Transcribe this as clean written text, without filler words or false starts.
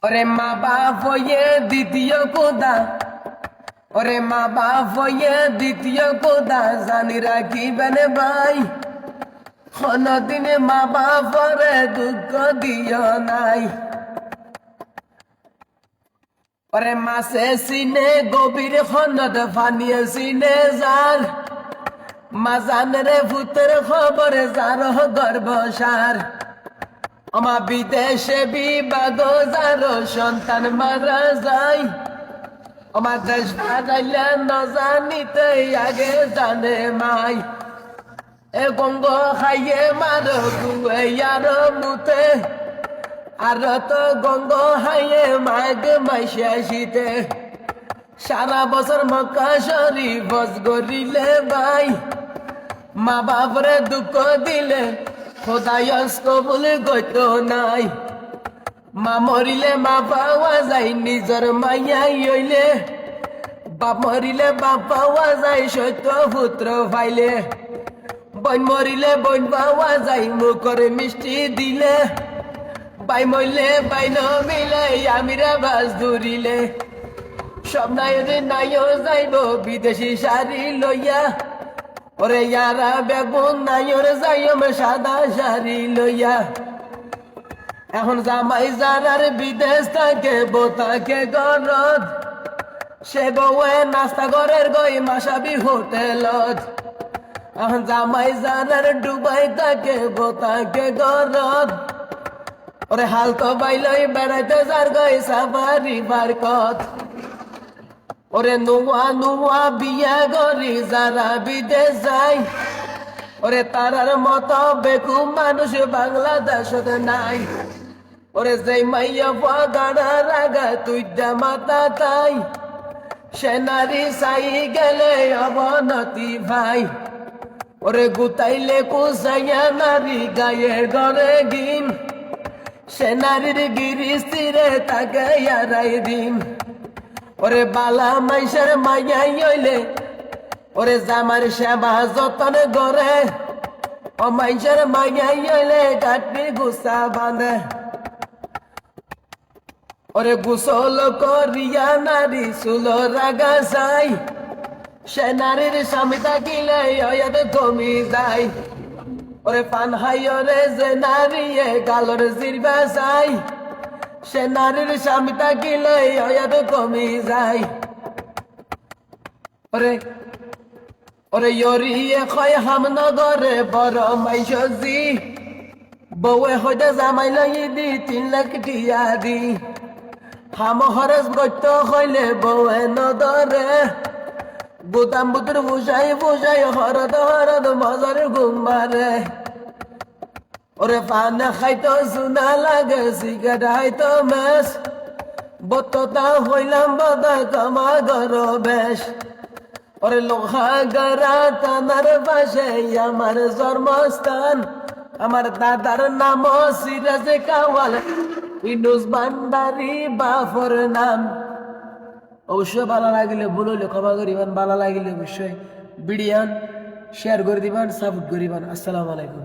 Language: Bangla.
ওরে মা বাপ হয়ে দ্বিতীয় কোদা, ওরে মা বাপ হয়ে দ্বিতীয় কোদা, জানি রাখিবেন ভাই কোনদিনে মা বাপরে দুঃখ দিও নাই। ওরে মাসে সিনে গভীর খনদ ফানিয়ে সিনে যার, মা জানরে ভূতের খবরে যার গর্ভসার। আমা বিদেশে বিবাদ যার সন্তান মারা যায়, আমার দেশ হারাইলে ন জানিতে আগে জানে মাই। এ গঙ্গ খাইয়ে মার গুয়ে আর মুতে, আর তো গঙ্গ হাইয়ে মাগ মাইশা শীতে। সারা বছর মক্কা শরীফ বস গরিলে ভাই, মা বাপরে দুঃখ দিলে খোদাই কবুল গত নাই। মা মরিলে মা পাওয়া যায় নিজর মাইয়াই হইলে, বাপ মরিলে বাপ পাওয়া যায় সত্য পুত্র পাইলে। বন মরিলে বন পাওয়া যায় মুখর মিষ্টি দিলে, বাই মইলে বাই ন মিলে আমিরা বাস ধরিলে। সব নাইরে নাইও যাইব বিদেশি শাড়ি লইয়া, ওরে ইয়ারা বেগুন নাইর যাইম সাদা শাড়ি লইয়া। এখন জামাই যারার বিদেশ থাকে বোতাকে গরদ, সে বউয়ে নাস্তা ঘরের গই মাসাবি হোটেলত। এখন জামাই যারার ডুবাই থাকে বোতাকে গরদ, ওরে হাল তো বাইলই বেড়াইতে যার গই সাফারি বারকত। ওরে নুয়া নুয়া বিয়া গরি যারা বিদেশ যায়, ওরে তারার মতো বেকুব মানুষ বাংলাদেশত নাই। ওরে যেই মাইয়া পাগাড়া রাগা তুই মাতা তাই, সে নারী চাই গেলে অবনতি ভাই। ওরে গুতাইলে কুসাইয়া নারী গায়ে গড়ে গিন, সে নারীর গিরিস্তিরে তাকে ইয়ারাই দিন। ওরে বালা মাইসের মাইয়াই হইলে, ওরে জামার সেবা যতন গড়ে, ও মাইসের মাইয়াই হইলে কাটবি গুসা বাঁধে। ওরে গুসল করিয়া নারী চুল রাগা যায়, সে নারীর স্বামী থাকিলে অয়াদ কমি যায়। ওরে পান হাইরে যে নারী গালর জিরবা যায়, সে নারীর স্বামী থাকিলে অয়াদ কমি যায়। ওরে ওরে ইয়ে কয় হামনগরে বড় মাইসজি, বউয়ে হইতে জামাই লাগি দি 3 লাখ টিয়া দি। হাম হরস গত্য হইলে বউয়ে নদরে, বুতাম বুতুর বুঝাই বুঝাই হরদ হরদ মজর ঘুমারে। ওরে পান খাইতো সুনা লাগে সিগারেট হাইতো মেস, বততা হইলাম বদা কামা গর বেশ। ওরে লোহা গড়া তানার পাশে আমার জন্মস্থান, আমার দাদার নাম সিরাজ কাওয়াল, ইনুস ভান্ডারি বাফর নাম। অবশ্যই ভালো লাগিলে ভুল হইলে ক্ষমা করিবেন, ভালো লাগিলে অবশ্যই ভিডিও শেয়ার করে দিবেন, সাপোর্ট করিবেন। আসসালামু আলাইকুম।